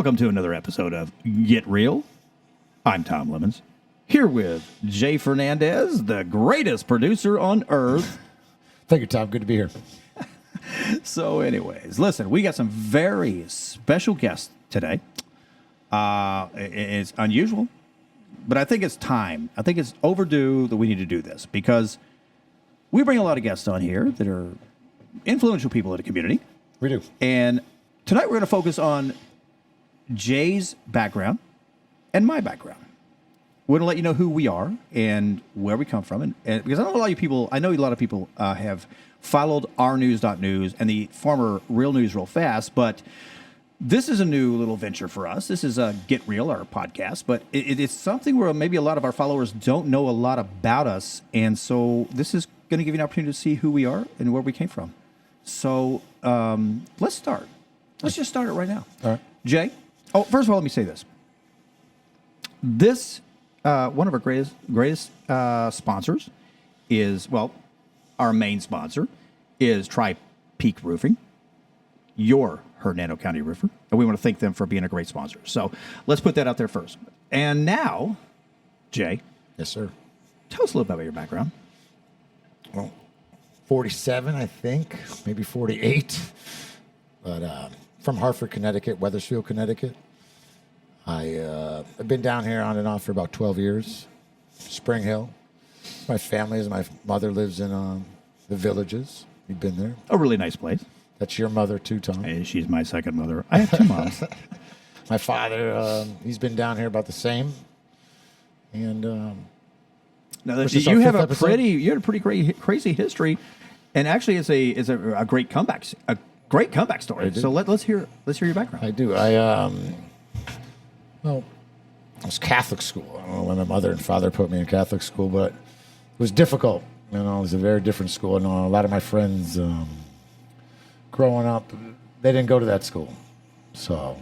Welcome to another episode of Get Real. I'm Tom Lemons, here with Jay Fernandez, the greatest producer on earth. Thank you, Tom. Good to be here. So anyways, listen, we got some very special guests today. It's unusual, but I think it's time. I think it's overdue that we need to do this because we bring a lot of guests on here that are influential people in the community. We do. And tonight we're going to focus on Jay's background and my background. We're going to let you know who we are and where we come from. And because I know a lot of people have followed rnews.news and the former Real News real fast, but this is a new little venture for us. This is Get Real, our podcast, but it's something where maybe a lot of our followers don't know a lot about us. And so this is going to give you an opportunity to see who we are and where we came from. So let's start. Let's just start it right now. All right. Jay, first of all, let me say this. This, one of our greatest sponsors is, our main sponsor is Tri-Peak Roofing, your Hernando County roofer. And we want to thank them for being a great sponsor. So let's put that out there first. And now, Jay. Yes, sir. Tell us a little bit about your background. Well, 47, I think, maybe 48. But from Hartford, Connecticut, Wethersfield, Connecticut. I've been down here on and off for about 12 years. Spring Hill. My mother lives in the Villages. You've been there. A really nice place. That's your mother too, Tom. Hey, she's my second mother. I have two moms. My father, he's been down here about the same. And now, you have a pretty great, crazy history, and actually, it's a great comeback, story. So let's hear your background. I do. It was Catholic school. I don't know when my mother and father put me in Catholic school, but it was difficult. It was a very different school. And a lot of my friends growing up, they didn't go to that school. So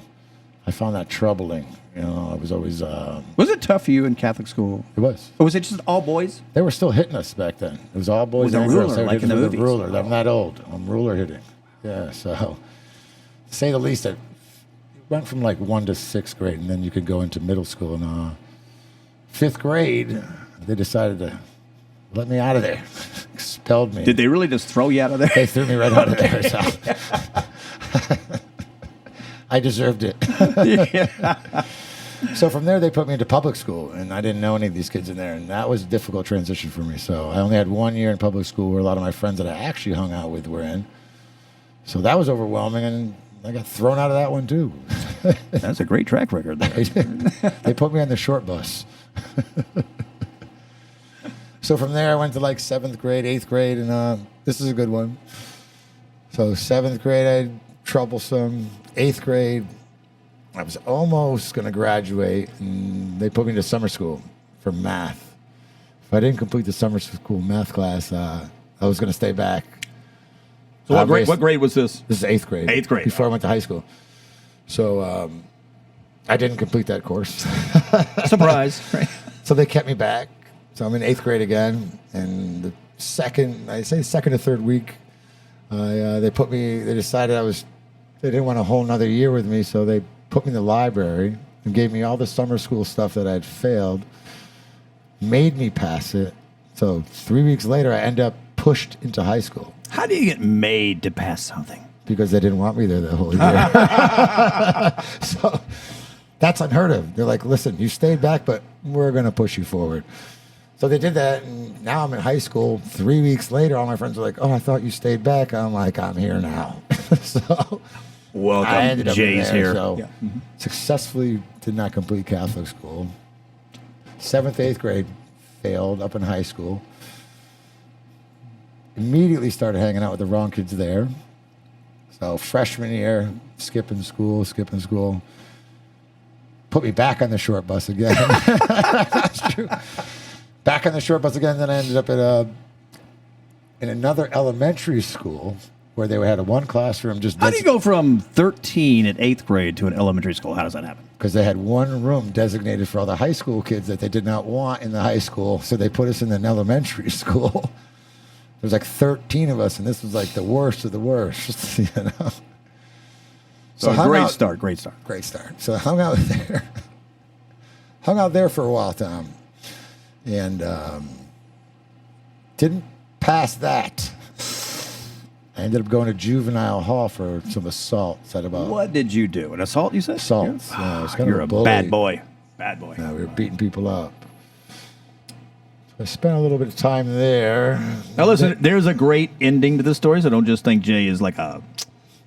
I found that troubling. I was always... Was it tough for you in Catholic school? It was. Or was it just all boys? They were still hitting us back then. It was all boys and girls. Ruler, like in the movies. Ruler. I'm that old. I'm ruler hitting. Yeah, so to say the least, it went from like 1 to 6th grade, and then you could go into middle school. And 5th grade, they decided to let me out of there. Expelled me. Did they really just throw you out of there? They threw me right out of there. So. I deserved it. Yeah. So from there, they put me into public school, and I didn't know any of these kids in there, and that was a difficult transition for me. So I only had 1 year in public school where a lot of my friends that I actually hung out with were in. So that was overwhelming, and I got thrown out of that one, too. That's a great track record there. They put me on the short bus. So from there, I went to like 7th grade, 8th grade, and this is a good one. So 7th grade, I troublesome. 8th grade, I was almost going to graduate, and they put me into summer school for math. If I didn't complete the summer school math class, I was going to stay back. So what grade was this? This is 8th grade. 8th grade. Before I went to high school. So I didn't complete that course. Surprise. Right. So they kept me back. So I'm in 8th grade again, and the second or third week, they decided they didn't want a whole nother year with me, so they put me in the library and gave me all the summer school stuff that I'd failed, made me pass it. So 3 weeks later, I end up pushed into high school. How do you get made to pass something? Because they didn't want me there the whole year. So that's unheard of. They're like, listen, you stayed back, but we're going to push you forward. So they did that, and now I'm in high school. 3 weeks later, all my friends are like, oh, I thought you stayed back. I'm like, I'm here now. So welcome, I ended up Jay's here. So yeah. Successfully did not complete Catholic school. 7th, 8th grade, failed up in high school. Immediately started hanging out with the wrong kids there. So freshman year, skipping school. Put me back on the short bus again. That's true. Back on the short bus again. Then I ended up in another elementary school where they had one classroom. How do you go from 13 at 8th grade to an elementary school? How does that happen? Because they had one room designated for all the high school kids that they did not want in the high school. So they put us in an elementary school. There was like 13 of us, and this was like the worst of the worst. So hung great out- start. Great start. Great start. So I hung out there. Hung out there for a while, Tom. And didn't pass that. I ended up going to juvenile hall for some assaults at about What did you do? An assault, you said? assaults. Yeah, I was kind You're of a bully. bad boy. Bad boy. We were beating people up. So I spent a little bit of time there. Now listen, there's a great ending to this story, so don't just think Jay is like a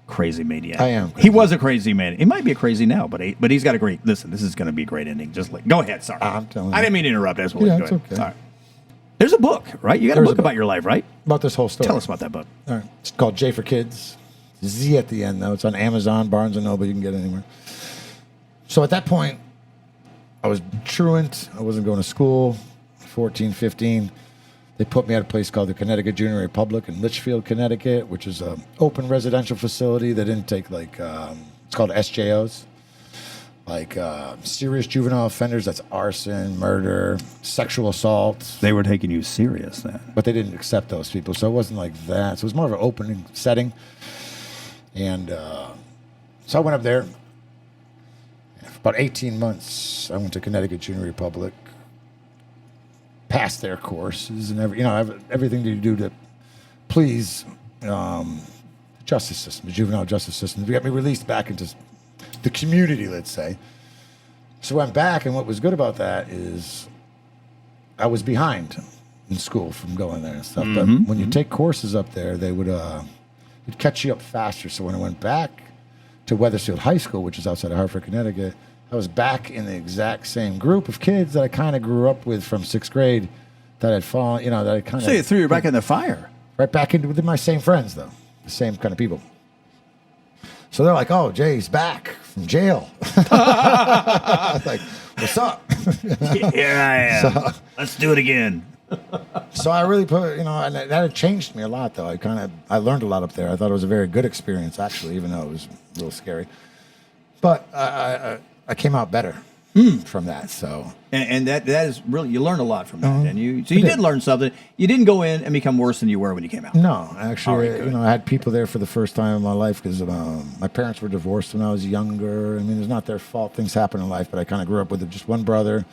crazy maniac. I am He crazy. was a crazy man. He might be a crazy now, but he's got a great. Listen, this is going to be a great ending. Just like go ahead. Sorry, I'm telling you. I didn't mean to interrupt. That's Yeah, go it's ahead. okay. All right. There's a book, right? You got a There's book a book. about your life, right? About this whole story. Tell us about that book. All right. It's called J for Kids. Z at the end, though. It's on Amazon, Barnes & Noble. You can get it anywhere. So at that point, I was truant. I wasn't going to school. 14, 15. They put me at a place called the Connecticut Junior Republic in Litchfield, Connecticut, which is an open residential facility that didn't take, like, it's called SJOs. Like serious juvenile offenders, that's arson, murder, sexual assault. They were taking you serious then. But they didn't accept those people, so it wasn't like that. So it was more of an opening setting. And so I went up there. For about 18 months, I went to Connecticut Junior Republic, passed their courses and everything that you do to please the justice system, the juvenile justice system. They got me released back into the community, let's say. So I went back, and what was good about that is I was behind in school from going there and stuff. But when you take courses up there, they would it'd catch you up faster. So when I went back to Wethersfield High School, which is outside of Hartford, Connecticut, I was back in the exact same group of kids that I kind of grew up with from 6th grade that had fallen, that I kind of... So you threw you back in the fire. Right back into with my same friends, though. The same kind of people. So they're like, oh, Jay's back from jail. I was like, what's up? Here I am. Let's do it again. So I really put, and that had changed me a lot, though. I learned a lot up there. I thought it was a very good experience, actually, even though it was a little scary. But I came out better from that. So And that is really, you learned a lot from that. And you I did did. learn something. You didn't go in and become worse than you were when you came out. no, actually, All right, good. I had people there for the first time in my life because my parents were divorced when I was younger. I mean, it's not their fault. Things happen in life, but I kind of grew up with just one brother,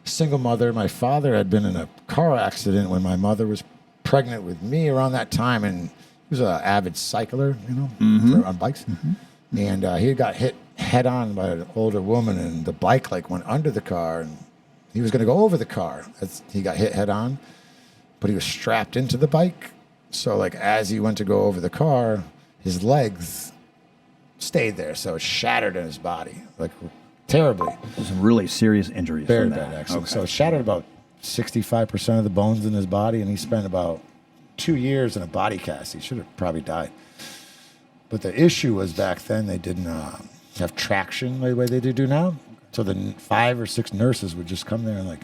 single mother. My father had been in a car accident when my mother was pregnant with me around that time, and he was an avid cycler, on bikes. And he got hit head on by an older woman, and the bike went under the car, and he was going to go over the car. He got hit head on, but he was strapped into the bike. So as he went to go over the car, his legs stayed there, so it shattered in his body, terribly. Some really serious injuries. Very from that. bad, actually. Okay. So it shattered about 65% of the bones in his body, and he spent about 2 years in a body cast. He should have probably died. But the issue was back then they didn't have traction the way they do now. So the 5 or 6 nurses would just come there and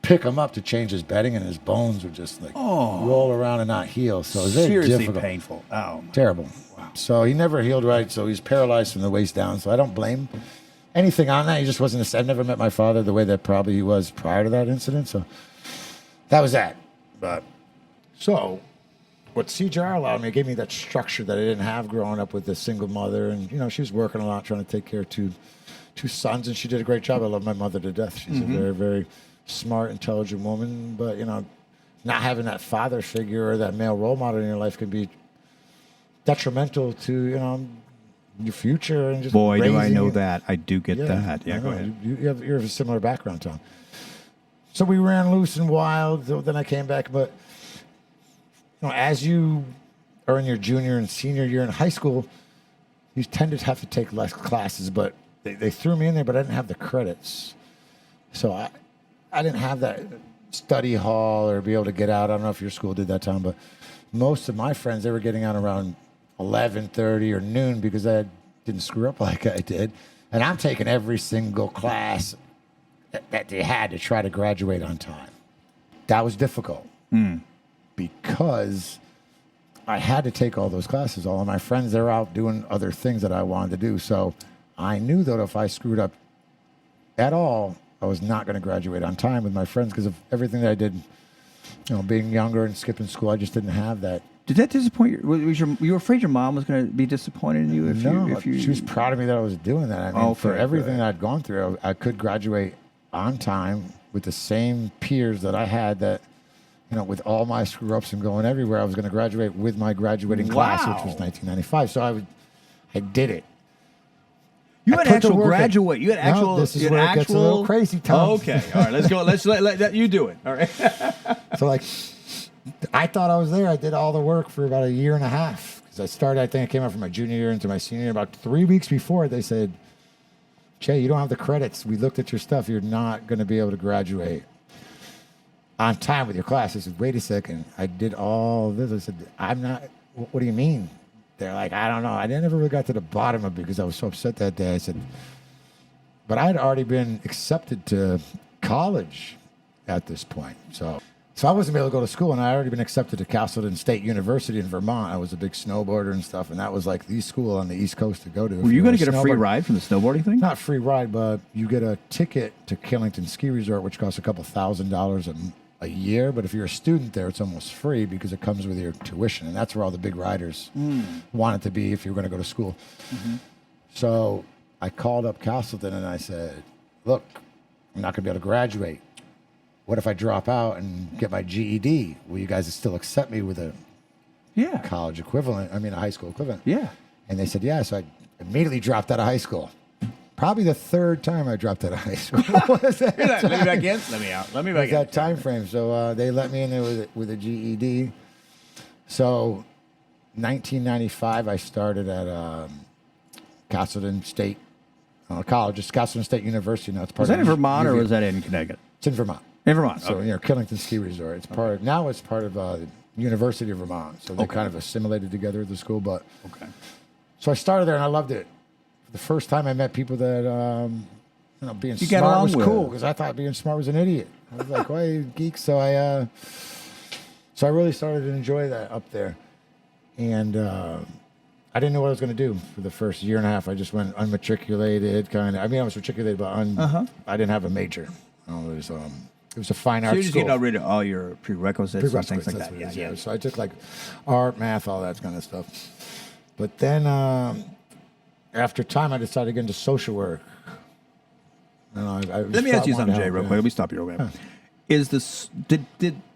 pick him up to change his bedding, and his bones would just roll around and not heal. So it was very Seriously difficult. painful. Oh, my. Terrible. Wow. So he never healed right. So he's paralyzed from the waist down. So I don't blame anything on that. He just wasn't. I've never met my father the way that probably he was prior to that incident. So that was that. But so what CJR allowed me, it gave me that structure that I didn't have growing up with a single mother, and she was working a lot, trying to take care of two sons, and she did a great job. I love my mother to death. She's a very, very smart, intelligent woman, but not having that father figure or that male role model in your life can be detrimental to your future and just Boy, do I raising know you. that. I do get that. Yeah, I go know. ahead. You're of a similar background, Tom. So we ran loose and wild. Then I came back, but as you are in your junior and senior year in high school, you tend to have to take less classes. But they threw me in there, but I didn't have the credits, so I didn't have that study hall or be able to get out. I don't know if your school did that, Tom, but most of my friends, they were getting out around 11:30 or noon because I didn't screw up like I did. And I'm taking every single class that they had to try to graduate on time. That was difficult because I had to take all those classes. All of my friends, they're out doing other things that I wanted to do. So I knew that if I screwed up at all, I was not going to graduate on time with my friends because of everything that I did, being younger and skipping school. I just didn't have that Did that disappoint you? You were afraid your mom was going to be disappointed in you if you she was proud of me that I was doing that. I mean, for Okay, everything good. that I'd gone through, I could graduate on time with the same peers that I had that, with all my screw-ups and going everywhere, I was going to graduate with my graduating class, which was Wow. 1995. So I did it. You I had put the actual work in. graduate. You had No, actual. this is you had where it actual, gets a little crazy, Tom. Okay, all right, let's go. Let's let you do it. All right. So I thought I was there. I did all the work for about a year and a half. Because I started, I think I came out from my junior year into my senior year. About 3 weeks before, they said, Jay, you don't have the credits. We looked at your stuff. You're not going to be able to graduate on time with your class. I said, wait a second. I did all this. I said, I'm not. What do you mean? They're like, I don't know. I never really got to the bottom of it because I was so upset that day. I said, but I had already been accepted to college at this point. So I wasn't able to go to school, and I had already been accepted to Castleton State University in Vermont. I was a big snowboarder and stuff, and that was like the school on the East Coast to go to. Were you going to get a free ride from the snowboarding thing? Not free ride, but you get a ticket to Killington Ski Resort, which costs a couple $1,000s a year. But if you're a student there, it's almost free because it comes with your tuition, and that's where all the big riders want it to be if you're going to go to school. Mm-hmm. So I called up Castleton and I said, look, I'm not going to be able to graduate. What if I drop out and get my GED? Will you guys still accept me with a college equivalent? I mean, a high school equivalent. Yeah. And they said, yeah. So I immediately dropped out of high school. Probably the third time I dropped out of high school. Let me back in. Let me out. Let me back in. That time frame. So they let me in there with a GED. So 1995, I started at Castleton State College. It's Castleton State University now. It's part Was that of in Vermont or UV. was that in Connecticut? It's in Vermont. In Vermont. So, Okay. Killington Ski Resort. It's part of, now it's part of the University of Vermont. So they're kind of assimilated together at the school. But Okay. so I started there and I loved it. The first time I met people that, being You got smart along was with. cool because I thought being smart was an idiot. I was like, why you geeks? So I really started to enjoy that up there. And I didn't know what I was going to do for the first year and a half. I just went unmatriculated kind of. I mean, I was matriculated, but I didn't have a major. It was a fine So arts you're just school. getting rid of all your prerequisites and things like That's that. what it is, Yeah. So I took like art, math, all that kind of stuff. But then after time, I decided to get into social work. Let me ask you something, Jay, real quick. Let me stop you real quick. Is this did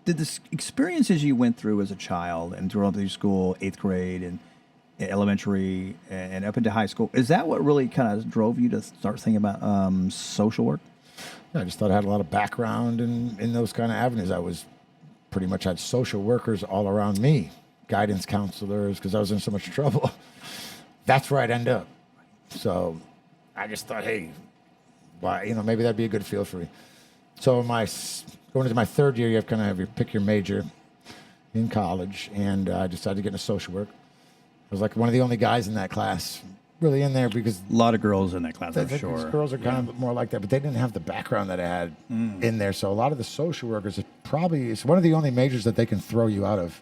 the experiences you went through as a child and throughout through school, 8th grade and elementary and up into high school, is that what really kind of drove you to start thinking about social work? I just thought I had a lot of background in those kind of avenues. I was pretty much had social workers all around me, guidance counselors, because I was in so much trouble. That's where I'd end up. So I just thought, hey, why, maybe that'd be a good field for me. So going into my third year, you have kind of have pick your major in college, and I decided to get into social work. I was like one of the only guys in that class really in there because A lot of girls in that class, I I'm think sure. these girls are kind of more like that, but they didn't have the background that I had in there. So a lot of the social workers, it's one of the only majors that they can throw you out of.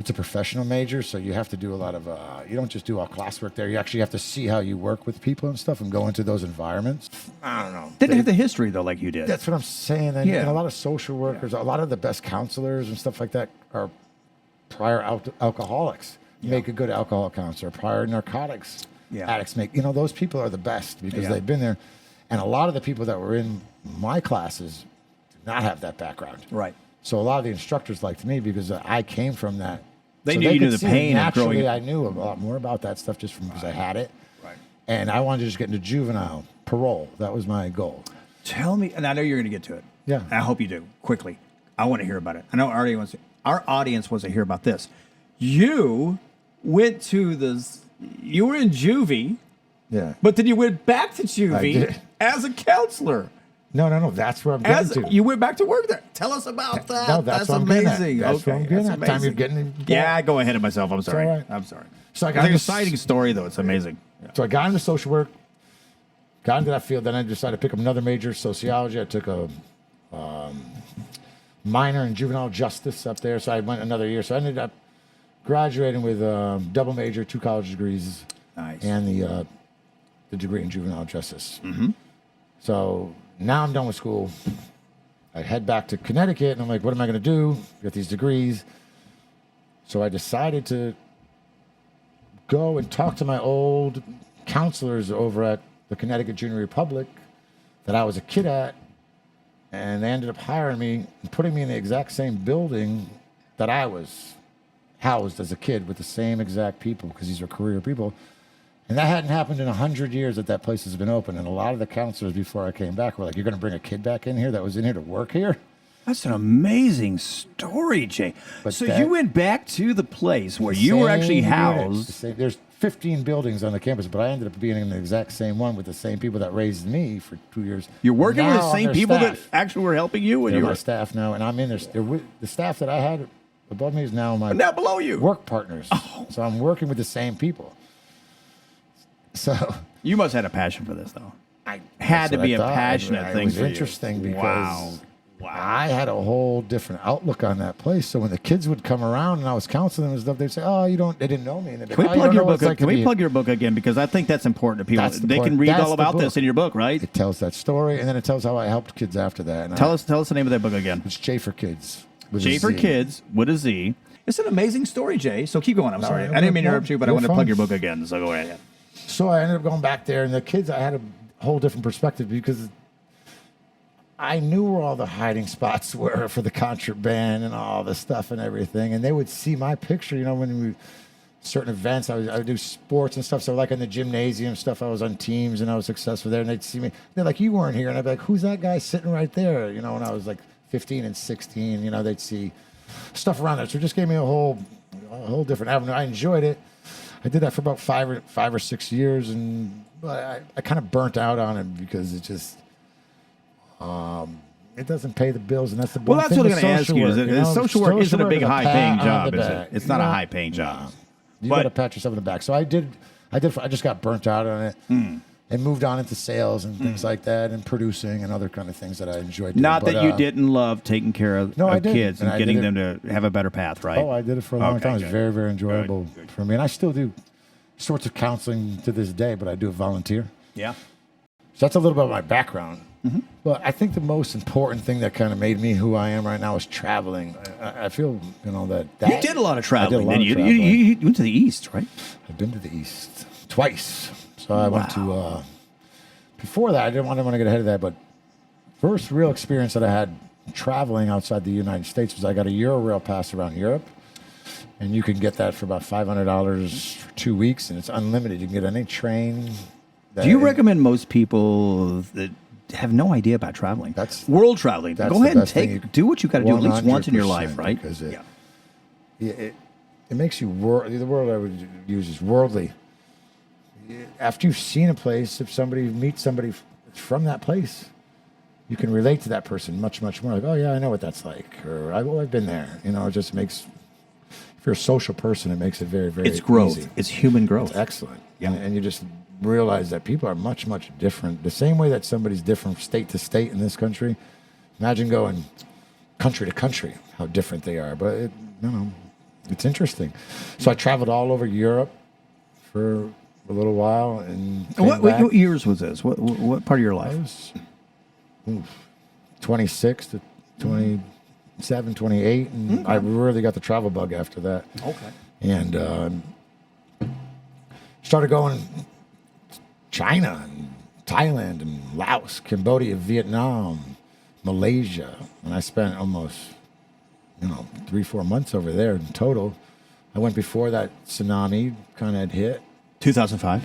It's a professional major, so you have to do a lot of, you don't just do all classwork there. You actually have to see how you work with people and stuff and go into those environments. I don't know. Didn't have the history, though, like you did. That's what I'm saying. And, Yeah. and a lot of social workers, a lot of the best counselors and stuff like that are prior alcoholics. Make a good alcohol counselor. Prior narcotics addicts make, those people are the best because they've been there. And a lot of the people that were in my classes did not have that background. Right. So a lot of the instructors liked me because I came from that. They So knew you could knew the see pain of growing naturally up. I knew a lot more about that stuff just from because I had it. Right. And I wanted to just get into juvenile parole. That was my goal. Tell me, and I know you're going to get to it. Yeah. I hope you do, quickly. I want to hear about it. I know our audience wants to hear about this. You went to you were in juvie, Yeah. but then you went back to juvie did. as a counselor. No. That's where I'm getting to. You went back to work there. Tell us about that. No, that's what I'm getting at. amazing. That's what I'm getting at. that's Time you're amazing. getting Yeah, I go ahead of myself. I'm sorry. all right. I'm sorry. So I It's got an this- exciting story, though. It's amazing. Yeah. So I got into social work, got into that field. Then I decided to pick up another major, sociology. I took a minor in juvenile justice up there. So I went another year. So I ended up graduating with a double major, 2 college degrees, Nice. and the degree in juvenile justice. Mm-hmm. So now I'm done with school. I head back to Connecticut, and I'm like, what am I going to do? Get these degrees. So I decided to go and talk to my old counselors over at the Connecticut Junior Republic that I was a kid at, and they ended up hiring me and putting me in the exact same building that I was housed as a kid with the same exact people, because these are career people. And that hadn't happened in 100 years that place has been open. And a lot of the counselors before I came back were like, you're going to bring a kid back in here that was in here to work here? That's an amazing story, Jay. But so you went back to the place where you were actually housed. There's 15 buildings on the campus, but I ended up being in the exact same one with the same people that raised me for 2 years. You're working with the Now I'm same their people staff. that actually were helping you when They're you my were staff now, and I'm in there. The staff that I had above me is now my now below you. work partners. Oh. So I'm working with the same people. So You must have had a passion for this, though. I Had to that's be what a I thought. passionate thing It was for you. interesting because Wow. I had a whole different outlook on that place. So when the kids would come around and I was counseling them and stuff, they'd say, "Oh, they didn't know me." And they'd be Can we like, "Oh, you plug don't your know what book? it's like Can to we be-" plug your book again? Because I think that's important to people. That's the They can point. read That's all the about book. this in your book, right? It tells that story, and then it tells how I helped kids after that. And Tell us the name of that book again. It's J for Kids. with a J for Z. Kids with a Z. It's an amazing story, Jay. So keep going. I'm sorry. no, I didn't mean to no, interrupt you, but I you're want to plug fine. your book again. So go ahead. So I ended up going back there, and the kids, I had a whole different perspective because I knew where all the hiding spots were for the contraband and all the stuff and everything. And they would see my picture, when we certain events, I would do sports and stuff. So like in the gymnasium stuff, I was on teams and I was successful there. And they'd see me. They're like, "You weren't here." And I'd be like, "Who's that guy sitting right there?" When I was like 15 and 16, they'd see stuff around there. So it just gave me a whole different avenue. I enjoyed it. I did that for about five or 6 years, and I kind of burnt out on it because it just it doesn't pay the bills, and that's the Well, one that's thing what I'm with going to ask social you. work, Social work isn't a work big is high-paying pat on job, the is it? back. It's not a high-paying job. You But- got to pat yourself on the back. So I just got burnt out on it. And moved on into sales and things like that, and producing and other kind of things that I enjoyed doing. Not But, that you didn't love taking care of, No, I of did. kids and And I getting did them to have a better path, right? Oh, I did it for a long Okay, time. It's good. very, very enjoyable Good. for me. And I still do sorts of counseling to this day, but I do volunteer. Yeah. So that's a little bit of my background. But I think the most important thing that kind of made me who I am right now is traveling. I feel, that You did a lot of traveling. I did a lot Didn't of you? traveling. You went to the East, right? I've been to the East twice. So I went to, before that, I didn't want to get ahead of that, but first real experience that I had traveling outside the United States was I got a Euro pass around Europe. And you can get that for about $500 for 2 weeks, and it's unlimited. You can get any train. Do you recommend most people that have no idea about traveling? That's- world traveling. that's Go the ahead and best thing you- do what you got to do at least once in your 100%, life, right? because it makes you the word I would use is worldly. After you've seen a place, if somebody meets somebody from that place, you can relate to that person much, much more. Like, "Oh yeah, I know what that's like," or "I've been there." It just makes. If you're a social person, it makes it very, very. It's growth. easy. It's human growth. It's excellent. Yeah. And you just realize that people are much, much different. The same way that somebody's different state to state in this country. Imagine going country to country, how different they are. But it's interesting. So I traveled all over Europe for a little while, and came back. What years was this? What part of your I life? was 26 to 27, 28, and I really got the travel bug after that. Okay. And started going to China and Thailand and Laos, Cambodia, Vietnam, Malaysia, and I spent almost 3-4 months over there in total. I went before that tsunami kind of had hit 2005.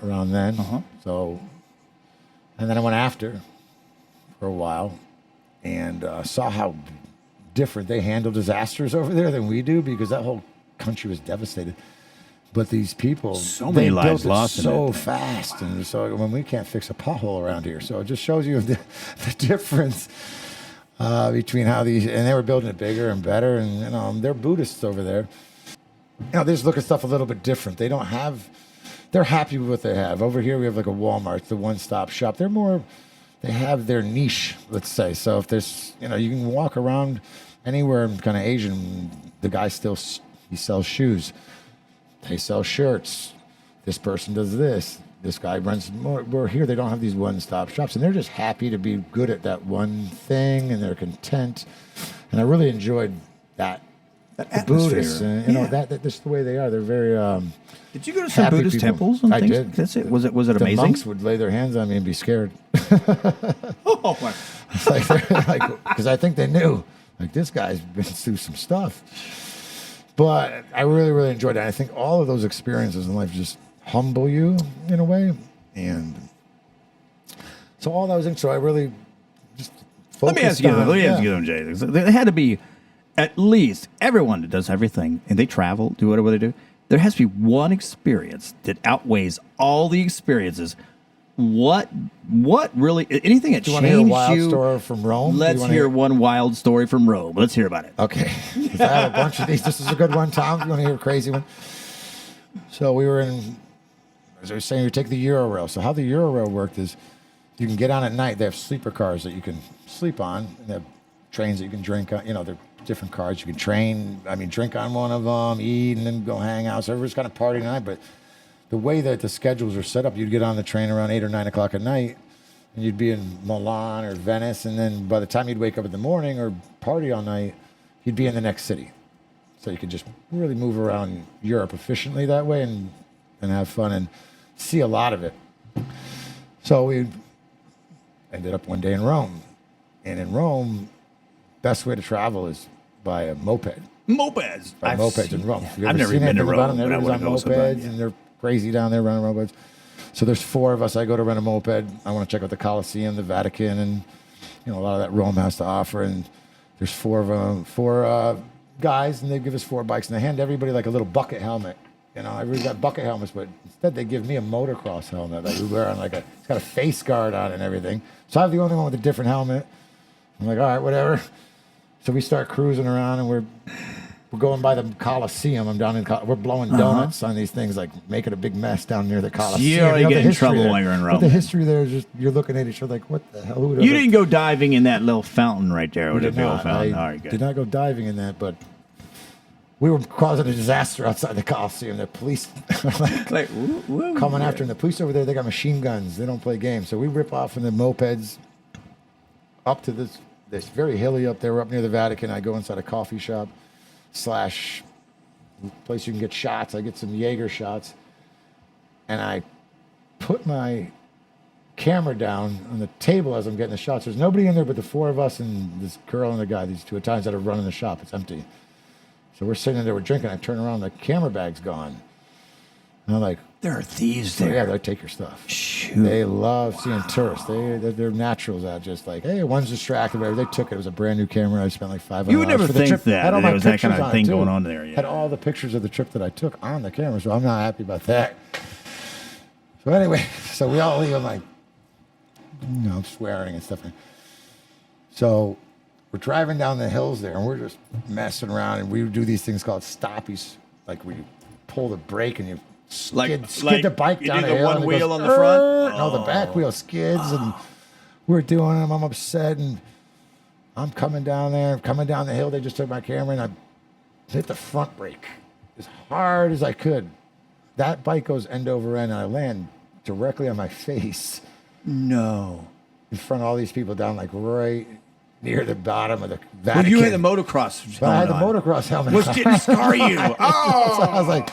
around then. Uh-huh. So, and then I went after for a while and saw how different they handle disasters over there than we do, because that whole country was devastated. But these people, So many they lives built it lost in so it. fast, and so when we can't fix a pothole around here, so it just shows you the difference between how these, and they were building it bigger and better, and they're Buddhists over there. They just look at stuff a little bit different. They don't have, they're happy with what they have. Over here, we have like a Walmart, the one-stop shop. They have their niche, let's say. So if there's, you can walk around anywhere in kind of Asian, the guy he sells shoes. They sell shirts. This person does this. This guy runs more. We're here. They don't have these one-stop shops, and they're just happy to be good at that one thing, and they're content. And I really enjoyed that That the Buddhists, atmosphere. and, you know, that's just the way they are. They're very Did you go to some happy Buddhist people. temples and I things? did. That's it. Was it the amazing? monks would lay their hands on me and be scared. Oh my. It's like, because I think they knew, like, this guy's been through some stuff. But I really, really enjoyed it. I think all of those experiences in life just humble you in a way. And so all that was interesting. So I really just focused Let me ask you, on, Jay. There had to be at least everyone that does everything and they travel, do whatever they do. There has to be one experience that outweighs all the experiences. What really, anything that Do you want to hear a changed wild you? story from Rome? Let's hear one wild story from Rome. Let's hear about it. Okay. 'Cause I have a bunch of these. This is a good one, Tom. You want to hear a crazy one? So we were in, as I was saying, we take the Euro-Rail. So how the Euro-Rail worked is you can get on at night. They have sleeper cars that you can sleep on. And they have trains that you can drink on. You know, they're different cars. You can drink on one of them, eat, and then go hang out. So everybody's kind of partying at night. But the way that the schedules are set up, you'd get on the train around 8 or 9 o'clock at night, and you'd be in Milan or Venice, and then by the time you'd wake up in the morning or party all night, you'd be in the next city. So you could just really move around Europe efficiently that way and have fun and see a lot of it. So we ended up one day in Rome. And in Rome, best way to travel is by a moped. Mopeds. By mopeds in Rome. Have you I've ever never seen been to anything about Rome, them? but I Everybody's on want to go mopeds, sometime. and they're crazy down there running mopeds. So there's 4 of us. I go to rent a moped. I want to check out the Colosseum, the Vatican, and a lot of that Rome has to offer. And there's 4 of them, 4 guys, and they give us 4 bikes, and they hand everybody like a little bucket helmet. Everybody's got bucket helmets, but instead they give me a motocross helmet that we wear on it's got a face guard on it and everything. So I'm the only one with a different helmet. I'm like, all right, whatever. So we start cruising around, and we're going by the Coliseum. I'm down in. We're blowing donuts on these things, like making a big mess down near the Coliseum. You get the in trouble there. while you're in But Rome. the history there is just you're looking at each other like, what the hell? Who does You it? didn't go diving in that little fountain right there. We With did the big old not. fountain. I All right, good. did not go diving in that, but we were causing a disaster outside the Coliseum. The police Like, woo, coming after, and the police over there, they got machine guns. They don't play games. So we rip off in the mopeds up to this very hilly up there. We're up near the Vatican. I go inside a coffee shop / place you can get shots. I get some Jaeger shots, and I put my camera down on the table as I'm getting the shots. There's nobody in there but the 4 of us and this girl and the guy, these 2 Italians that are running the shop. It's empty. So we're sitting there, we're drinking. I turn around, the camera bag's gone. And I'm like, there are thieves oh, there. yeah, they take your stuff. Shoot. They love seeing tourists. They're naturals out, just like, hey, one's distracted, whatever. They took it. It was a brand new camera. I spent like $500. You would never for the think trip. that Had all there my was that kind pictures of on it, thing too. going on there. Yeah. Had all the pictures of the trip that I took on the camera, so I'm not happy about that. So anyway, so we all leave. I'm like, swearing and stuff. So we're driving down the hills there, and we're just messing around, and we do these things called stoppies, like where you pull the brake and you skid the bike you down do the the hill. one and it wheel goes, on the front? No, the back wheel skids, and we're doing them. I'm upset, and I'm coming down the hill. They just took my camera, and I hit the front brake as hard as I could. That bike goes end over end, and I land directly on my face. No. In front of all these people down, like right near the bottom of the Vatican. Well, you had the motocross helmet But I had the on. motocross helmet. Was didn't scar you. Oh. So I was like,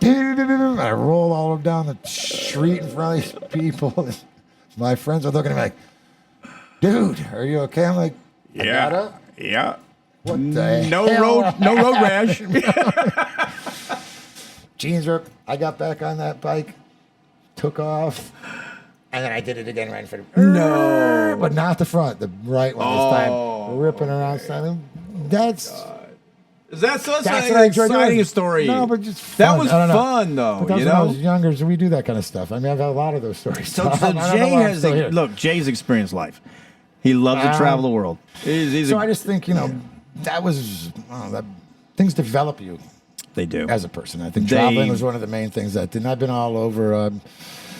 and I roll all of down the street in front of these people. My friends are looking at me like, dude, are you okay? I'm like, I got up. Yeah. What the No hell? road rash. Jeans ripped. I got back on that bike, took off, and then I did it again right in front of No. but not the front, the right one this time. Ripping around, standing. That's That's what an I enjoy exciting doing. story. No, but just fun. That was I don't know. fun, though. But that was You when I know. was younger, so we do that kind of stuff. I mean, I've had a lot of those stories. So I don't know Jay why I'm has still here. look. Jay's experienced life. He loves to travel the world. He's So I just think that was that things develop you they do. as a person. I think traveling was one of the main things that did. I've been all over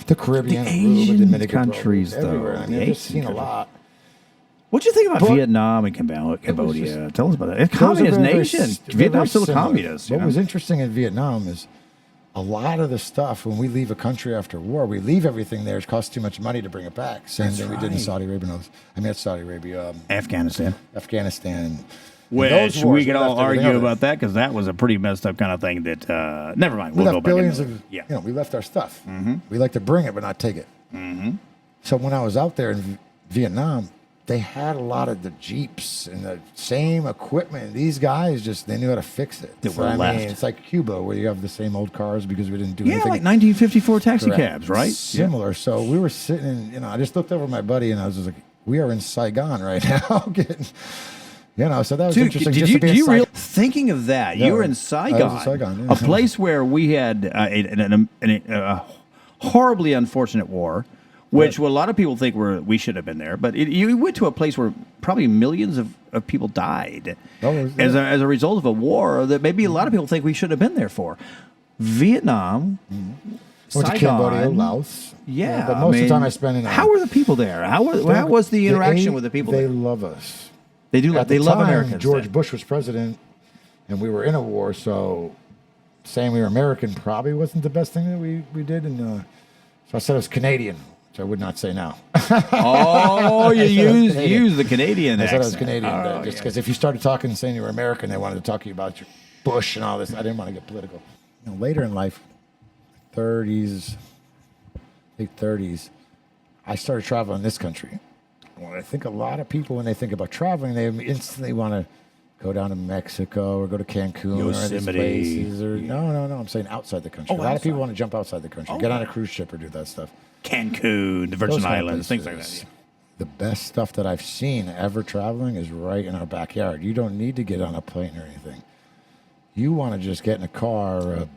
the Caribbean, The Aruba, Asian Dominican countries, Republic, everywhere. though. I mean, The I've just Asian seen a lot. What'd you think about But- Vietnam and Cambodia? just- Tell us about that. It's a Those are communist very, nation. very Vietnam's still a similar. communist. What was interesting in Vietnam is a lot of the stuff when we leave a country after war, we leave everything there. It costs too much money to bring it back. Same thing we did in right. Saudi Arabia. Not Saudi Arabia. Afghanistan. Afghanistan. Which those wars, we could all left everything argue over. about that because that was a pretty messed up kind of thing that, never mind. We We'll go left back billions into of, it. Yeah. we left our stuff. We like to bring it, but not take it. So when I was out there in Vietnam, they had a lot of the Jeeps and the same equipment. These guys they knew how to fix it. They were left. It's like Cuba, where you have the same old cars because we didn't do Yeah, anything. like 1954 taxi Correct. cabs, right? Similar. So we were sitting in, I just looked over at my buddy and I was just like, we are in Saigon right now. Getting, so that was Dude, interesting. did just you, to be do in you Saigon. thinking of that? Yeah, you were in I Saigon, was in Saigon, yeah. a place where we had a horribly unfortunate war, which a lot of people think we should have been there. But you went to a place where probably millions of people died as a result of a war that maybe a lot of people think we should have been there for. Vietnam, Went to Saigon, Cambodia, Laos. yeah. But most of the time I spent in. How were the people there? How was the interaction with the people They there? love us. They do. At They the love time, Americans. George then. Bush was president, and we were in a war, so saying we were American probably wasn't the best thing that we did. And so I said I was Canadian, which I would not say now. Oh, you Canadian. use the Canadian I said I was accent. Canadian, Oh, just yeah. because if you started talking and saying you were American, they wanted to talk to you about your Bush and all this. I didn't want to get political. Later in life, 30s, late 30s, I started traveling this country. Well, I think a lot of people, when they think about traveling, they instantly want to go down to Mexico or go to Cancun or these Yosemite. places. Or no. I'm saying outside the country. Oh, a lot of outside. people want to jump outside the country, get on a cruise ship or do that stuff. Cancun, the Virgin Those kind of Islands, things like places. that. The best stuff that I've seen ever traveling is right in our backyard. You don't need to get on a plane or anything. You want to just get in a car or a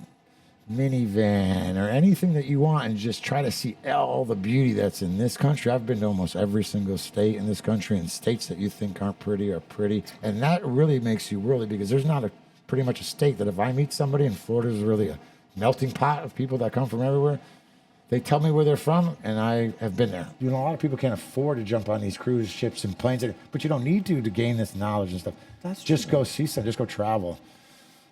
minivan or anything that you want and just try to see all the beauty that's in this country. I've been to almost every single state in this country, and states that you think aren't pretty are pretty. And that really makes you worldly, because there's not pretty much a state that if I meet somebody, and Florida's really a melting pot of people that come from everywhere, they tell me where they're from, and I have been there. A lot of people can't afford to jump on these cruise ships and planes, but you don't need to gain this knowledge and stuff. That's just true. go see some. Just go travel.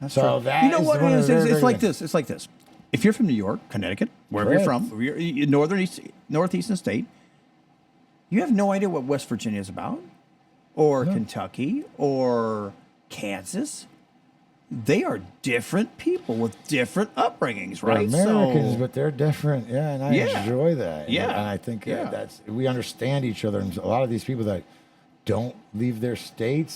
That's So true. that You know is what one it of is? the very, It's very like good- this. It's like this. If you're from New York, Connecticut, wherever you're Correct. from, if you're northeastern you have no idea what West Virginia is about, or Kentucky, or Kansas. They are different people with different upbringings, They're right? Americans, So- but they're different. Yeah, and I Yeah. enjoy that. Yeah. And I think Yeah. that's we understand each other. And a lot of these people that don't leave their states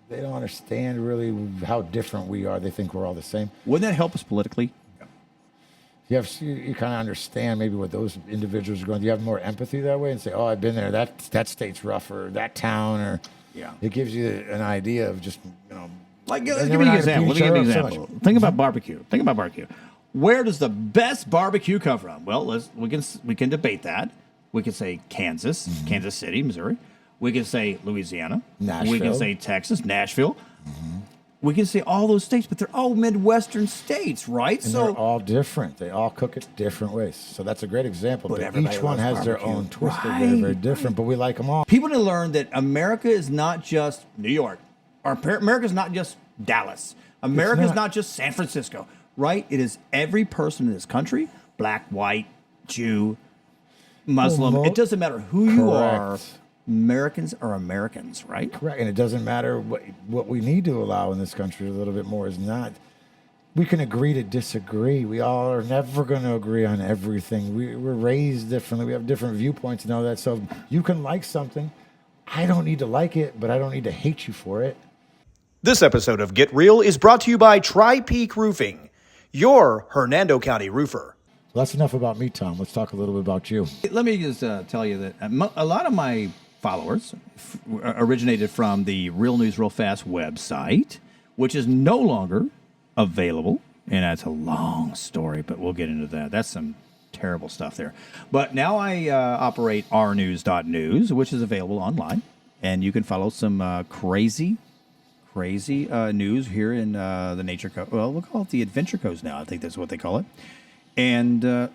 they don't understand really how different we are. They think we're all the same. wouldn't that help us politically? You kind of understand maybe what those individuals are going. You have more empathy that way and say, "Oh, I've been there. That state's rough, or that town," or Yeah. It gives you an idea of just Like, and let's then give we're me an not gonna example. Let beat me give you an each other up so example. much. Think about barbecue. Think about barbecue. Where does the best barbecue come from? Well, we can debate that. We can say Kansas, Kansas City, Missouri. We can say Louisiana. We can Nashville. say Texas, Nashville. We can say all those states, but they're all Midwestern states, right? And they're all different. They all cook it different ways. So that's a great example. But But everybody each one loves has their barbecue. own twist. They're Right, very, very different, but we like them all. people need to learn that America is not just New York. America is not just Dallas. America is not. not just San Francisco, right? It is every person in this country, black, white, Jew, Muslim. Well, It doesn't matter who you are. Correct. Americans are Americans, right? Correct. And it doesn't matter what we need to allow in this country a little bit more is not. We can agree to disagree. We all are never going to agree on everything. We're raised differently. We have different viewpoints and all that. So you can like something. I don't need to like it, but I don't need to hate you for it. This episode of Get Real is brought to you by Tri-Peak Roofing, your Hernando County roofer. So that's enough about me, Tom. Let's talk a little bit about you. Let me just tell you that a lot of my followers originated from the Real News Real Fast website, which is no longer available. And that's a long story, but we'll get into that. That's some terrible stuff there. But now I operate rnews.news, which is available online. And you can follow some crazy news here in the Nature Coast. Well, we'll call it the Adventure Coast now. I think that's what they call it. And a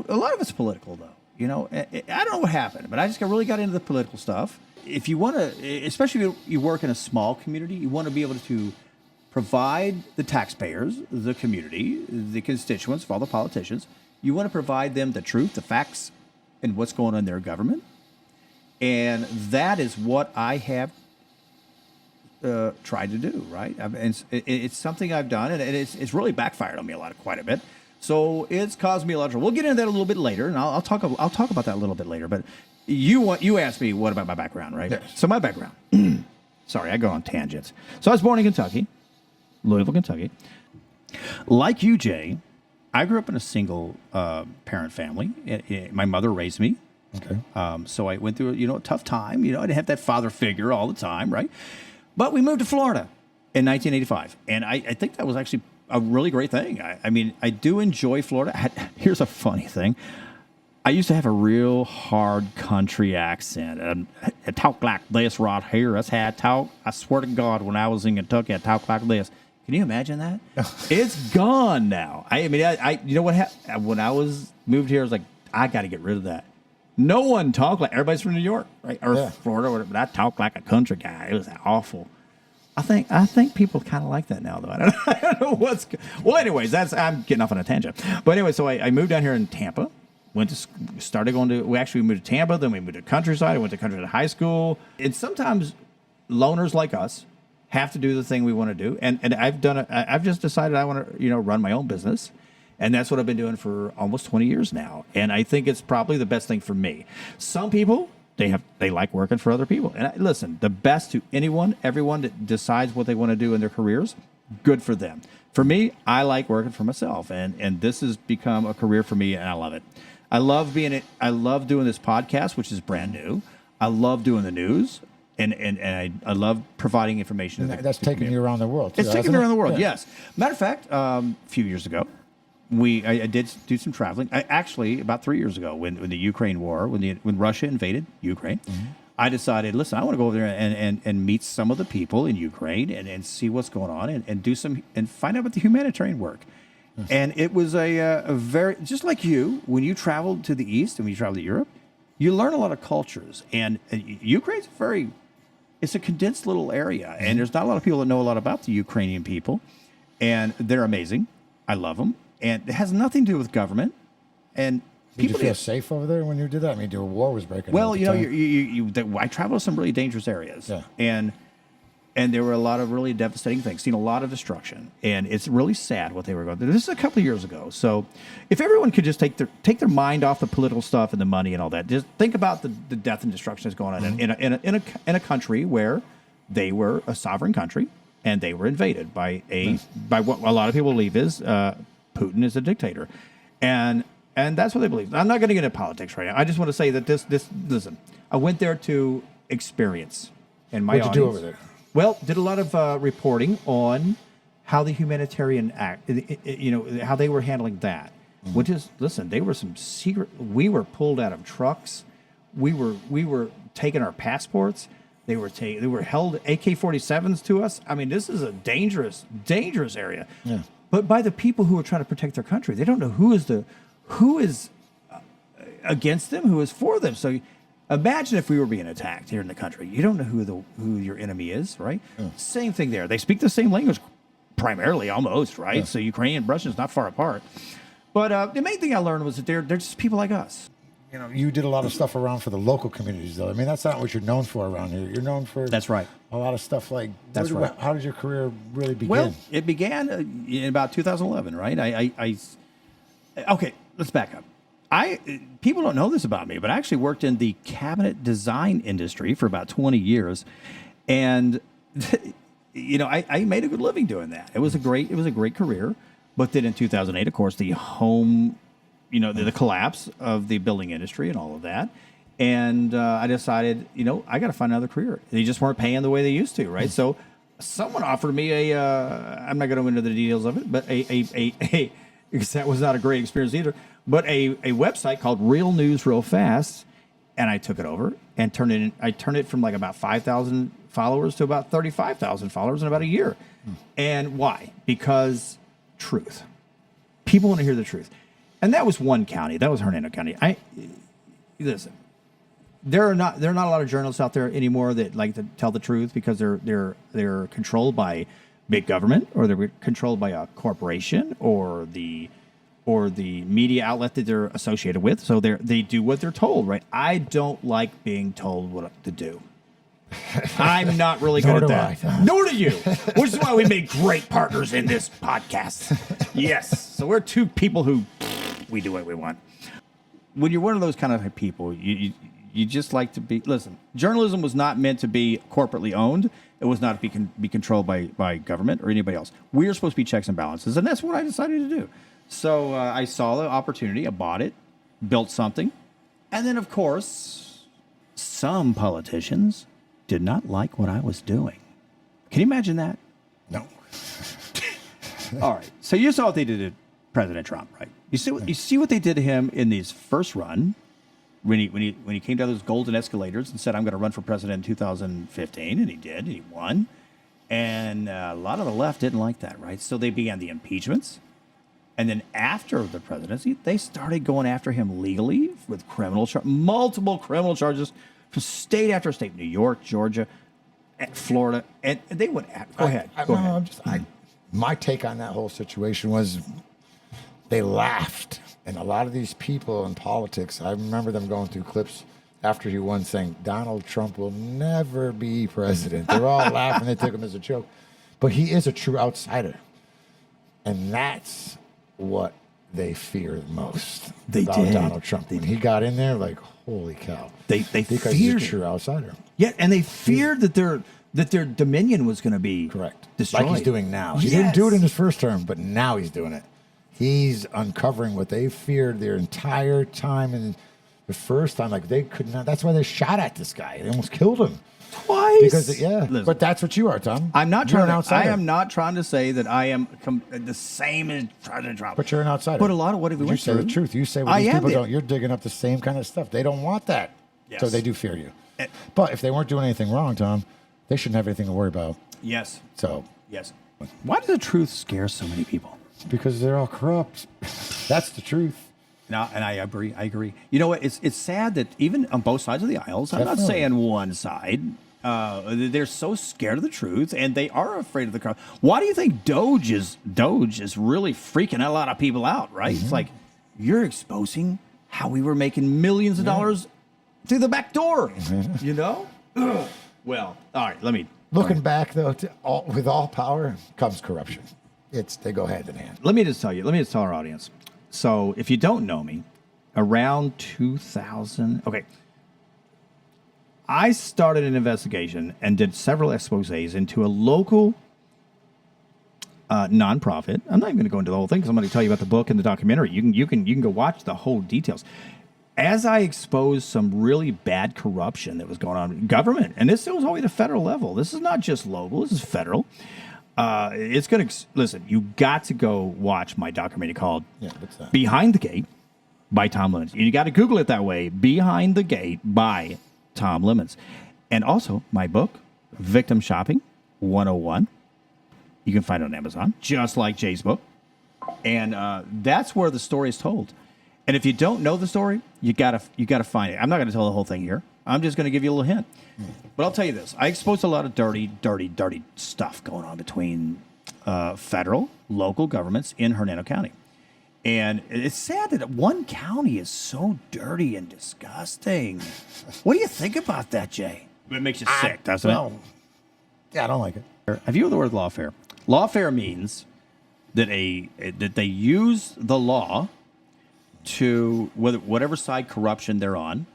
lot of it's political, though. I don't know what happened, but I just really got into the political stuff. If you want to, especially if you work in a small community, you want to be able to provide the taxpayers, the community, the constituents of all the politicians, you want to provide them the truth, the facts, and what's going on in their government. And that is what I have tried to do, right? And it's something I've done, and it's really backfired on me quite a bit. So it's caused me a lot of trouble. We'll get into that a little bit later, and I'll talk about that a little bit later. But you asked me what about my background, right? Yes. So my background. Sorry, I go on tangents. So I was born in Kentucky, Louisville, Kentucky. Like you, Jay, I grew up in a single parent family. My mother raised me. Okay. So I went through a tough time. I didn't have that father figure all the time, right? But we moved to Florida in 1985, and I think that was actually a really great thing. I mean, I do enjoy Florida. Here's a funny thing. I used to have a real hard country accent. I talk like this right here. That's how I talk. I swear to God, when I was in Kentucky, I talked like this. Can you imagine that? It's gone now. I mean, you know what happened? When I moved here, I was like, I got to get rid of that. No one talked like, everybody's from New York, right? Or Florida, or whatever, but I talk like a country guy. It was awful. I think people kind of like that now, though. I don't know what's. Well, anyways, I'm getting off on a tangent. But anyway, so I moved down here in Tampa. We moved to Tampa, then we moved to countryside. I went to countryside high school. And sometimes loners like us have to do the thing we want to do. And I've done it. I've just decided I want to, run my own business. And that's what I've been doing for almost 20 years now. And I think it's probably the best thing for me. Some people, they like working for other people. And listen, the best to everyone that decides what they want to do in their careers, good for them. For me, I like working for myself. And this has become a career for me, and I love it. I love doing this podcast, which is brand new. I love doing the news. And I love providing information. And that's taking you around the world, too. It's taking me around the world, yes. Matter of fact, a few years ago, I did do some traveling. Actually, about 3 years ago, when the Ukraine war, when Russia invaded Ukraine, I decided, listen, I want to go over there and meet some of the people in Ukraine and see what's going on and do and find out about the humanitarian work. Yes. And it was a very, just like you, when you travel to the East and when you travel to Europe, you learn a lot of cultures. And Ukraine's it's a condensed little area, and there's not a lot of people that know a lot about the Ukrainian people, and they're amazing. I love them. And it has nothing to do with government. And did you feel safe over there when you did that? I mean, the war was breaking out. Well, I traveled to some really dangerous areas. Yeah. And there were a lot of really devastating things, seen a lot of destruction. And it's really sad what they were going through. This is a couple of years ago. So if everyone could just take their mind off the political stuff and the money and all that, just think about the death and destruction that's going on in a country where they were a sovereign country and they were invaded by what a lot of people believe is Putin is a dictator. And that's what they believe. I'm not going to get into politics right now. I just want to say that listen, I went there to experience. And my What'd you do over there? Well, did a lot of reporting on how the humanitarian act, how they were handling that. Mm-hmm. Which is, listen, they were some secret. We were pulled out of trucks. We were taking our passports. They were held AK-47s to us. I mean, this is a dangerous area. Yeah. But by the people who are trying to protect their country, they don't know who is against them, who is for them. So imagine if we were being attacked here in the country. You don't know who your enemy is, right? Yeah. Same thing there. They speak the same language, primarily, almost, right? Yeah. So Ukrainian and Russian is not far apart. But the main thing I learned was that they're just people like us. You did a lot of stuff around for the local communities, though. I mean, that's not what you're known for around here. You're known for that's right. A lot of stuff like that's right. How did your career really begin? Well, it began in about 2011, right? Okay, let's back up. People don't know this about me, but I actually worked in the cabinet design industry for about 20 years, and I made a good living doing that. It was a great career. But then in 2008, of course, the collapse of the building industry and all of that. And I decided, I got to find another career. They just weren't paying the way they used to, right? So someone offered me I'm not going to go into the details of it, but because that was not a great experience either, but a website called Real News Real Fast. And I took it over and I turned it from like about 5,000 followers to about 35,000 followers in about a year. And why? Because truth. People want to hear the truth. And that was one county. That was Hernando County. Listen, there are not a lot of journalists out there anymore that like to tell the truth because they're controlled by big government, or they're controlled by a corporation or the media outlet that they're associated with. So they do what they're told, right? I don't like being told what to do. I'm not really good Nor at do that. I. Nor do you. Which is why we make great partners in this podcast. Yes. So we're two people who we do what we want. When you're one of those kind of people, you just like to be. Listen, journalism was not meant to be corporately owned. It was not to be controlled by government or anybody else. We are supposed to be checks and balances, and that's what I decided to do. So I saw the opportunity. I bought it, built something, and then of course, some politicians did not like what I was doing. Can you imagine that? No. All right. So you saw what they did to President Trump, right? You see what they did to him in his first run when he came down those golden escalators and said, "I'm going to run for president in 2015," and he did, and he won. And a lot of the left didn't like that, right? So they began the impeachments. And then after the presidency, they started going after him legally with multiple criminal charges from state after state, New York, Georgia, Florida, and they went. Go ahead. My take on that whole situation was they laughed, and a lot of these people in politics, I remember them going through clips after he won saying Donald Trump will never be president. They're all laughing. They took him as a joke, but he is a true outsider, and that's what they feared most about Donald Trump. When he got in there, like, holy cow. They because feared he's a true outsider. Yeah, and they feared that their dominion was going to be destroyed. Like he's doing now. Yes. He didn't do it in his first term, but now he's doing it. He's uncovering what they feared their entire time. And the first time, like, they could not. That's why they shot at this guy. They almost killed him. Twice. Because, Listen, but that's what you are, Tom. I'm not You're trying. an outsider. I am not trying to say that I am the same as President Trump. But you're an outsider. But a lot of what we went you say through. the truth. You say what these people don't. You're digging up the same kind of stuff. They don't want that. Yes. So they do fear you. But if they weren't doing anything wrong, Tom, they shouldn't have anything to worry about. Yes. So. Yes. Why does the truth scare so many people? Because they're all corrupt. That's the truth. No, and I agree. You know what? It's sad that even on both sides of the aisles, I'm not saying one side, they're so scared of the truth and they are afraid of the crowd. Why do you think Doge is really freaking a lot of people out, right? Mm-hmm. It's like, you're exposing how we were making millions of dollars through the back door, you know? Well, all right, let me. Looking back, though, with all power comes corruption. They go hand in hand. Let me just tell our audience. So if you don't know me, around 2000, okay, I started an investigation and did several exposés into a local nonprofit. I'm not even going to go into the whole thing because I'm going to tell you about the book and the documentary. You can go watch the whole details. As I exposed some really bad corruption that was going on in government, and this was all the way to federal level. This is not just local. This is federal. It's going to listen. You got to go watch my documentary called "Behind the Gate" by Tom Lemons. You got to Google it that way. "Behind the Gate" by Tom Lemons, and also my book, "Victim Shopping 101." You can find it on Amazon, just like Jay's book, and that's where the story is told. And if you don't know the story, you gotta find it. I'm not going to tell the whole thing here. I'm just going to give you a little hint. But I'll tell you this. I exposed a lot of dirty stuff going on between federal, local governments in Hernando County. And it's sad that one county is so dirty and disgusting. What do you think about that, Jay? It makes you sick, doesn't it? Yeah, I don't like it. Have you heard the word lawfare? Lawfare means that that they use the law to, whatever side corruption they're on,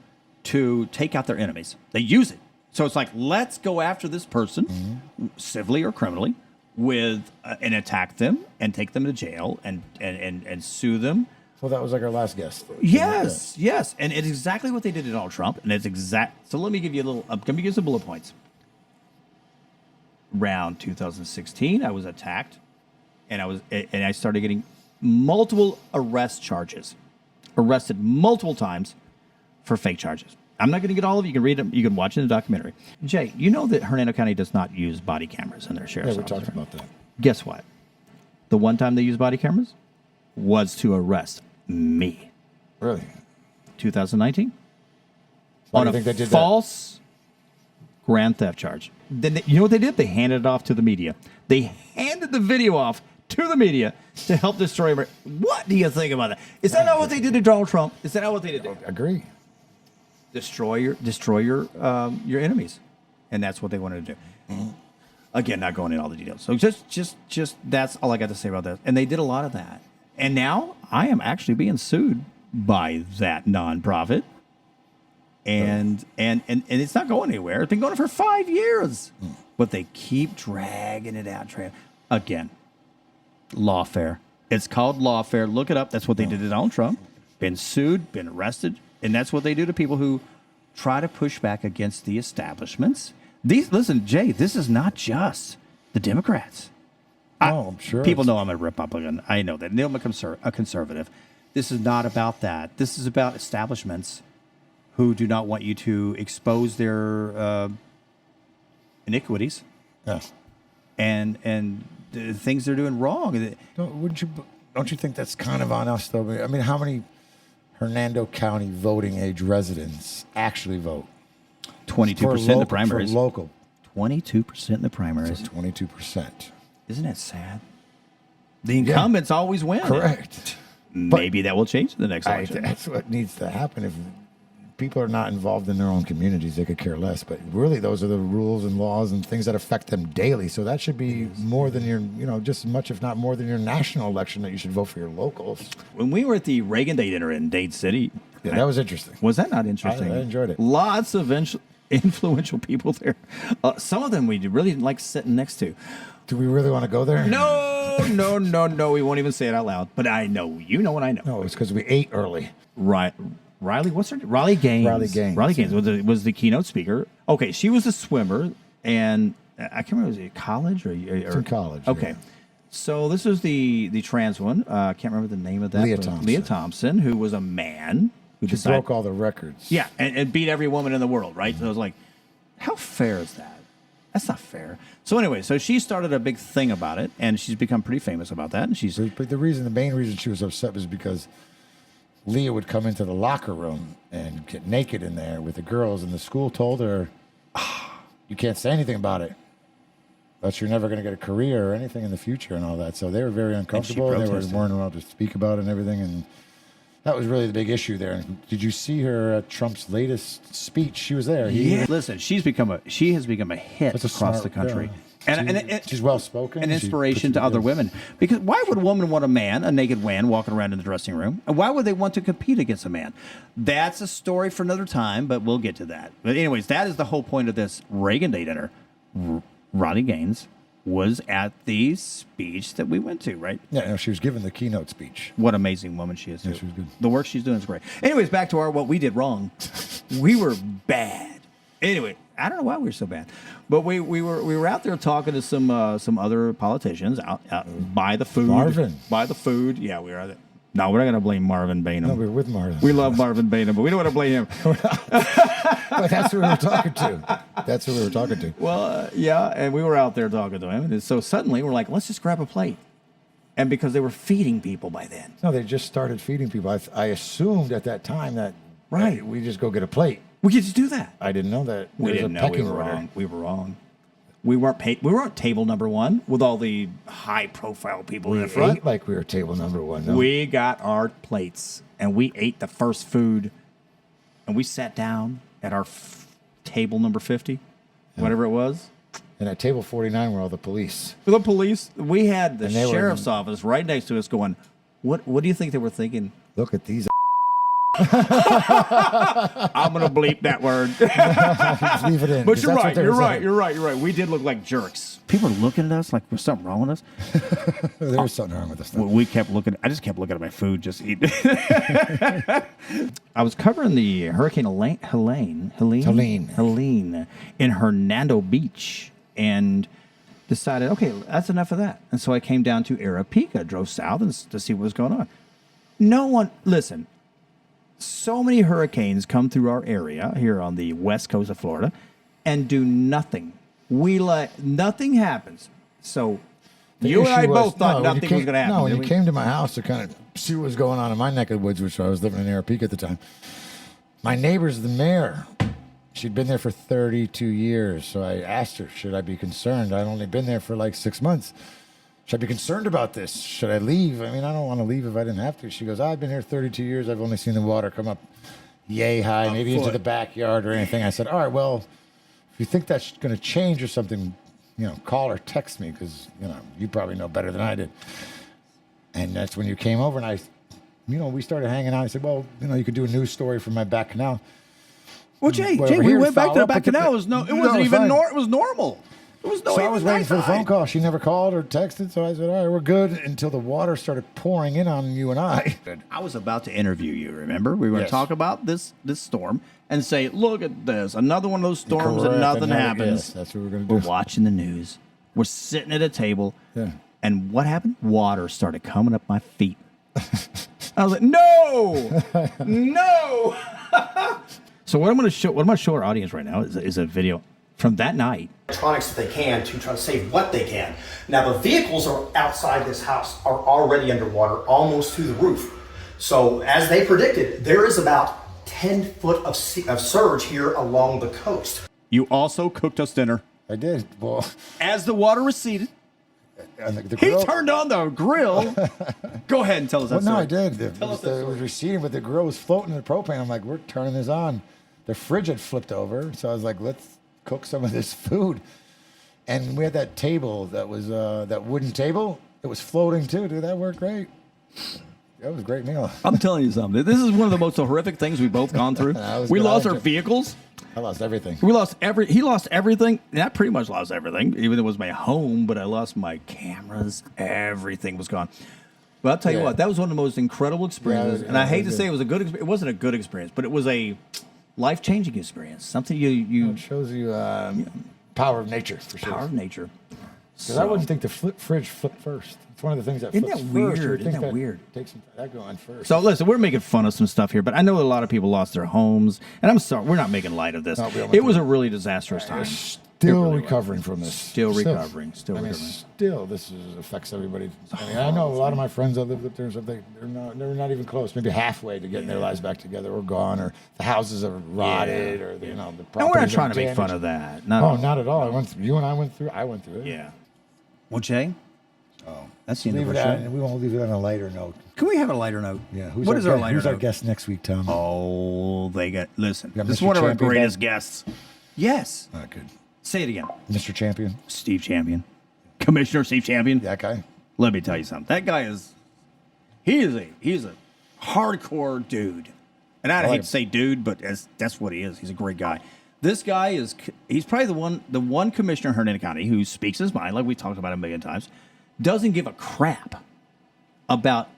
to take out their enemies. They use it. So it's like, let's go after this person, civilly or criminally, and attack them and take them to jail and sue them. Well, that was like our last guest. Yes. And it's exactly what they did to Donald Trump. And it's exact. So let me give you some bullet points. Around 2016, I was attacked, and I started getting multiple arrest charges. Arrested multiple times for fake charges. I'm not going to get all of it. You can read them. You can watch it in the documentary. Jay, you know that Hernando County does not use body cameras in their sheriff's office. Yeah, we talked about that. Guess what? The one time they used body cameras was to arrest me. Really? 2019. Why On do you think they did false grand theft charge. Then you know what they did? They handed it off to the media. They handed the video off to the media to help destroy him. What do you think about that? Is that not what they did to Donald Trump? Is that not what they did? Agree. Destroy your enemies. and that's what they wanted to do. Again, not going into all the details. So just that's all I got to say about that. And they did a lot of that. And now I am actually being sued by that nonprofit. And it's not going anywhere. It's been going on for 5 years. But they keep dragging it out. Again, lawfare. It's called lawfare. Look it up. That's what they did to Donald Trump. Been sued, been arrested. And that's what they do to people who try to push back against the establishments. Listen, Jay, this is not just the Democrats. I'm sure. People know I'm a Republican. I know that. They know I'm a conservative. This is not about that. This is about establishments who do not want you to expose their iniquities. Yes. And the things they're doing wrong. Don't you think that's kind of on us, though? I mean, how many Hernando County voting age residents actually vote? 22% in the primaries. For local. 22% in the primaries. So 22%. Isn't that sad? The incumbents always win. Correct. Maybe that will change in the next election. That's what needs to happen. If people are not involved in their own communities, they could care less. But really, those are the rules and laws and things that affect them daily. So that should be more than your, just as much, if not more than your national election, that you should vote for your locals. When we were at the Reagan Day dinner in Dade City. Yeah, that was interesting. Was that not interesting? I enjoyed it. Lots of influential people there. Some of them we really didn't like sitting next to. Do we really want to go there? No. We won't even say it out loud. But I know. You know what I know. No, it's because we ate early. Right. Riley, what's her name? Riley Gaines. Riley Gaines was the keynote speaker. Okay, she was a swimmer, and I can't remember, was it college or It's in college. Okay. Yeah. So this was the trans one. I can't remember the name of that. Leah Thompson, who was a man. She broke all the records. Yeah, and beat every woman in the world, right? So I was like, how fair is that? That's not fair. So anyway, so she started a big thing about it, and she's become pretty famous about that. And But the main reason she was upset was because Leah would come into the locker room and get naked in there with the girls, and the school told her, you can't say anything about it. But you're never going to get a career or anything in the future and all that. So they were very uncomfortable. They weren't allowed to speak about it and everything. And that was really the big issue there. And did you see her at Trump's latest speech? She was there. Listen, she has become a hit across the country. Yeah. And she's well spoken. An inspiration to other women. Because why would a woman want a naked man, walking around in the dressing room? And why would they want to compete against a man? That's a story for another time, but we'll get to that. But anyways, that is the whole point of this Reagan Day dinner. Riley Gaines was at the speech that we went to, right? Yeah, no, she was giving the keynote speech. What an amazing woman she is, too. Yeah, she was good. The work she's doing is great. Anyways, back to what we did wrong. We were bad. Anyway, I don't know why we were so bad, but we were out there talking to some other politicians out by the food. Marvin. By the food. Yeah, we were out there. No, we're not going to blame Marvin Bainham. No, we're with Marvin. We love Marvin Bainham, but we don't want to blame him. But that's who we were talking to. Well, yeah, and we were out there talking to him. And so suddenly we're like, let's just grab a plate. And because they were feeding people by then. No, they just started feeding people. I assumed at that time that we just go get a plate. We could just do that. I didn't know that. We didn't know we were wrong. We were wrong. We weren't table number one with all the high-profile people in the front. We ate like we were table number one. No? We got our plates, and we ate the first food, and we sat down at our table number 50, whatever it was. And at table 49 were all the police. The police. We had the sheriff's office right next to us going, what do you think they were thinking? Look at these. I'm going to bleep that word. Just leave it in. But you're right. We did look like jerks. People are looking at us like there's something wrong with us. There was something wrong with us. We kept looking. I just kept looking at my food, just eating. I was covering the Hurricane Helene in Hernando Beach and decided, okay, that's enough of that. And so I came down to Arapica, drove south to see what was going on. Listen, so many hurricanes come through our area here on the west coast of Florida and do nothing. Nothing happens. So you and I both thought nothing was going to happen. No, when you came to my house to kind of see what was going on in my neck of the woods, which I was living in Arapica at the time, my neighbor's the mayor. She'd been there for 32 years. So I asked her, should I be concerned? I'd only been there for like 6 months. Should I be concerned about this? Should I leave? I mean, I don't want to leave if I didn't have to. She goes, I've been here 32 years. I've only seen the water come up yay high, maybe into the backyard or anything. I said, all right, well, you think that's going to change or something, call or text me because, you probably know better than I did. And that's when you came over and we started hanging out. I said, well, you could do a news story from my back canal. Well, Jay, we went back to the back canal. It wasn't even it was normal. It was no. So I was waiting for the phone call. She never called or texted. So I said, all right, we're good until the water started pouring in on you and I. I was about to interview you, remember? We were going to talk about this storm and say, look at this. Another one of those storms and nothing happens. Yes, that's what we're going to do. We're watching the news. We're sitting at a table. Yeah. And what happened? Water started coming up my feet. I was like, no, no. So what I'm going to show our audience right now is a video from that night. Electronics if they can to try to save what they can. Now the vehicles are outside this house are already underwater, almost to the roof. So as they predicted, there is about 10 foot of surge here along the coast. You also cooked us dinner. I did. Well, as the water receded, the he turned on the grill. Go ahead and tell us that story. No, I did. It was receding, but the grill was floating in the propane. I'm like, we're turning this on. The fridge had flipped over, so I was like, let's cook some of this food. And we had that table that was that wooden table. It was floating too. Dude, that worked great. That was a great meal. I'm telling you something. This is one of the most horrific things we've both gone through. We lost our vehicles. I lost everything. He lost everything. And I pretty much lost everything. Even though it was my home, but I lost my cameras. Everything was gone. But I'll tell you what, that was one of the most incredible experiences. And I hate to say it was a good experience. It wasn't a good experience, but it was a life-changing experience. Something you it shows you power of nature, for sure. Power of nature. Because I wouldn't think the fridge flipped first. It's one of the things that flips Isn't that first. weird? Isn't that weird? Takes that going first. So listen, we're making fun of some stuff here, but I know a lot of people lost their homes, and I'm sorry, we're not making light of this. No, it was a really disastrous time. Still recovering from this. Still recovering. Still, this affects everybody. I know a lot of my friends that live up there, so they're not even close. Maybe halfway to getting their lives back together, or gone, or the houses are rotted, or the properties. And we're not trying to make fun of that. Not at all. I went through it. Yeah. Well, Jay. Oh, that's the end of our show. We won't leave it on a lighter note. Can we have a lighter note? Yeah. What is our lighter note? Who's our guest next week, Tom? Oh, listen. This is Mr. one of our Champion greatest guests. Yes. Oh, good. Say it again. Mr. Champion. Steve Champion. Commissioner Steve Champion. That guy. Let me tell you something. That guy he's a hardcore dude. And I hate to say dude, but that's what he is. He's a great guy. This guy he's probably the one commissioner in Hernando County who speaks his mind, like we talked about a million times, doesn't give a crap about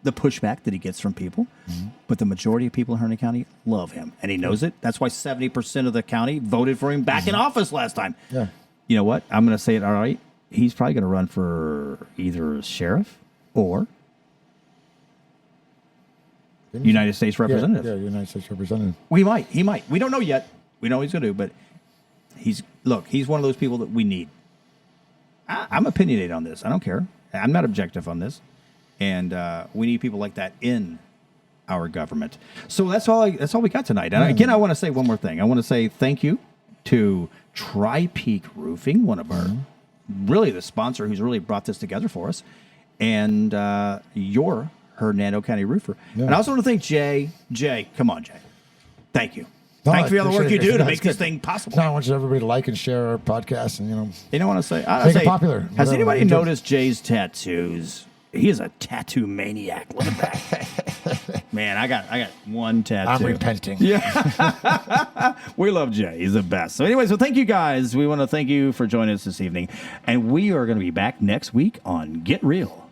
the pushback that he gets from people. Mm-hmm. But the majority of people in Hernando County love him, and he knows it. That's why 70% of the county voted for him back in office last time. Yeah. You know what? I'm going to say it all right. He's probably going to run for either sheriff or United States representative. Yeah, United States representative. He might. We don't know yet. We know what he's going to do, but he's one of those people that we need. I'm opinionated on this. I don't care. I'm not objective on this. And we need people like that in our government. So that's all we got tonight. And again, I want to say one more thing. I want to say thank you to Tri-Peak Roofing, one of our really the sponsor who's really brought this together for us, and your Hernando County roofer. Yeah. And I also want to thank Jay. Jay, come on, Jay. Thank you. No, thank you for all the work you do to make this thing possible. No, I want everybody to like and share our podcast, and you know what I say? Make it popular. Has anybody noticed Jay's tattoos? He is a tattoo maniac. Look at that. Man, I got one tattoo. I'm repenting. Yeah. We love Jay. He's the best. So anyway, so thank you guys. We want to thank you for joining us this evening. And we are going to be back next week on Get Real.